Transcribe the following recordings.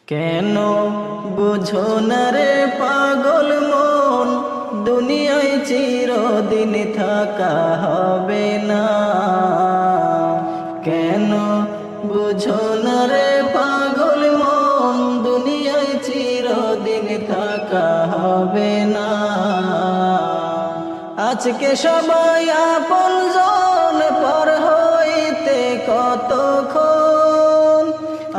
কেন বুঝো না রে পাগল মন, দুনিয়ায় চিরদিন থাকা হবে না। কেন বুঝো না রে পাগল মন, দুনিয়ায় চিরদিন থাকা হবে না। আজকে সবাই আপনজন, পর হইতে কতক্ষণ।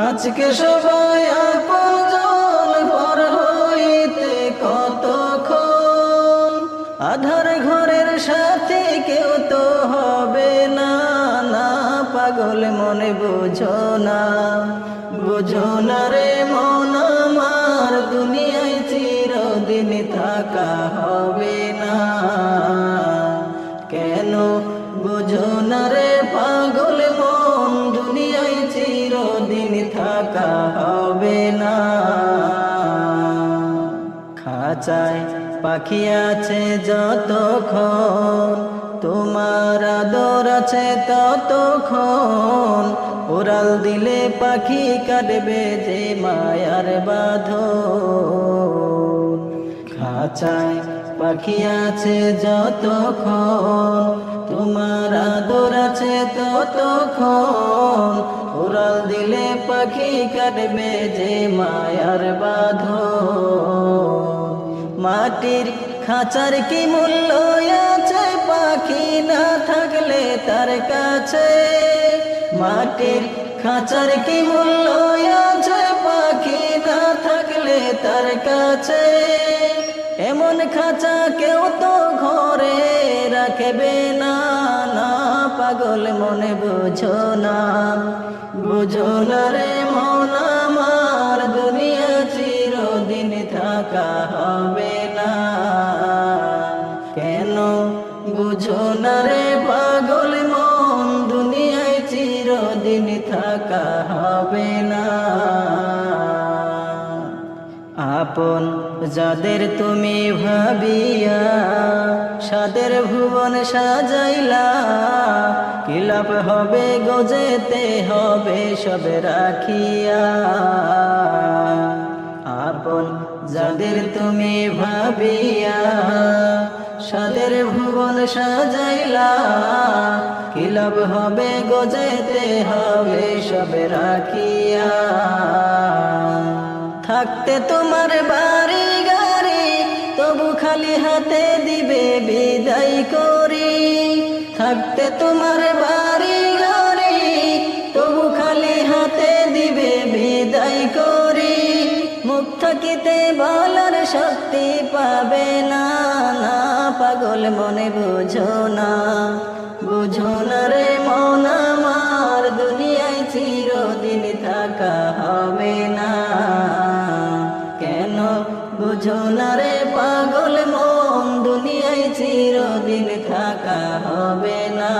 আজকে সবাই আপনজন, পর হইতে কতক্ষণ। আধার ঘরের সাথে কেউ তো হবে না। না পাগল মনে বুঝো না, বুঝো না রে মন আমার, দুনিয়ায় চিরদিন থাকা হবে না। কেন বুঝো না রে পাগল মন, দুনিয়ায় চিরদিন থাকা হবে না। খাঁচায় পাখি আছে যতক্ষণ, তোমার আদর আছে ততক্ষণ। উড়াল দিলে পাখি কাটবে যে মায়ার বাঁধন। খাঁচায় পাখি আছে যতক্ষণ, তোমার আদর আছে ততক্ষণ। উড়াল দিলে পাখি কাটবে যে মায়ার বাঁধন। মাটির খাঁচার কি মূল্য আছে পাখি না থাকলে তার কাছে। মাটির খাঁচার কি মূল্য আছে পাখি না থাকলে তার কাছে। এমন খাঁচা কেউ তো ঘরে রাখবে না। না পাগল মনে বুঝো না, বুঝো না রে মন আমার, দুনিয়া চিরদিন থাকা হবে না। কেন বুঝো না রে পাগল মন, দুনিয়ায় চিরদিন থাকা হবে না। আপন যাদের তুমি ভাবিয়া, সাদের ভুবন সাজাইলা। কি লাভ হবে গজেতে হবে সব রাখিয়া। আপন যাদের তুমি ভাবিয়া, সাদের ভুবন সাজাইলা। কি লাভ হবে গজেতে হবে সব রাখিয়া। থাকতে তোমার বাড়ি গাড়ি, তবু খালি হাতে দিবে বিদায় করি। থাকতে তোমার বাড়ি গাড়ি, তবু খালি হাতে দিবে বিদায় করি। মুখ থাকিতে বলার শক্তি পাবে না। না পাগল মনে বুঝো না, বুঝো না রে মন আমার, দুনিয়ায় চিরদিন থাকা হবে না। কেন বুঝো না রে পাগল মন, দুনিয়ায় চিরদিন থাকা হবে না।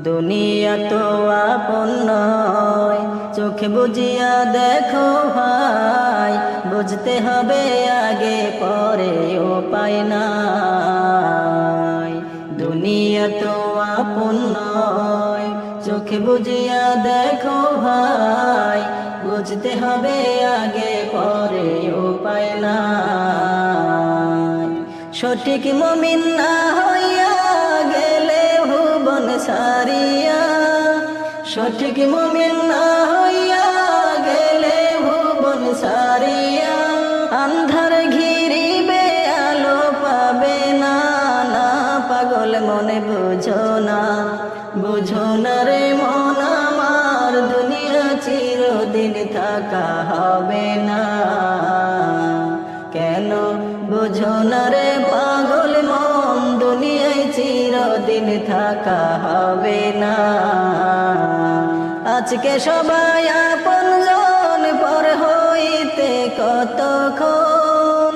দুনিয়া তো আপন নয়, চোখে বুঝিয়া দেখো ভাই। বুঝতে হবে আগে পরে উপায় নাই। দুনিয়া তো আপন নয়, চোখে বুঝিয়া দেখো ভাই। বুঝতে হবে আগে পরে উপায় নাই। সঠিক মুমিন না হইয়া গেলে ভুবন সারিয়া। সঠিক মুমিন না হইয়া গেলে ভুবন সারিয়া। আন্ধার ঘিরিবে আলো পাবে না। না পাগল মনে বুঝো না, বুঝো না রে মন আমার, দুনিয়া চিরদিন থাকা হবে না। কেন বুঝো না রে পাগল মন, দুনিয়ায় চিরদিন থাকা হবে না। আজকে সবাই আপনজন, পর হইতে কতক্ষণ।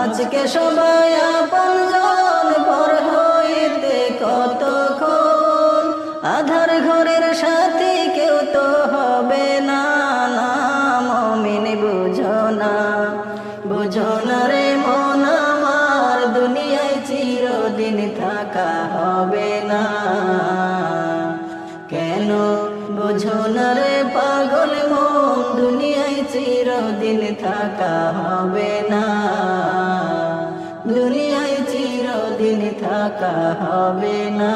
আজকে সবাই আপনজন, পর হইতে কতক্ষণ। আধার ঘরের সাথে কেউ তো হবে না। না মুমিন বুঝো না, বুঝো না রে মন আমার, দুনিয়ায় চিরদিন থাকা হবে না। কেন বুঝো না রে পাগল মন, চিরদিন থাকা হবে না, দুনিয়ায় চিরদিন থাকা হবে না।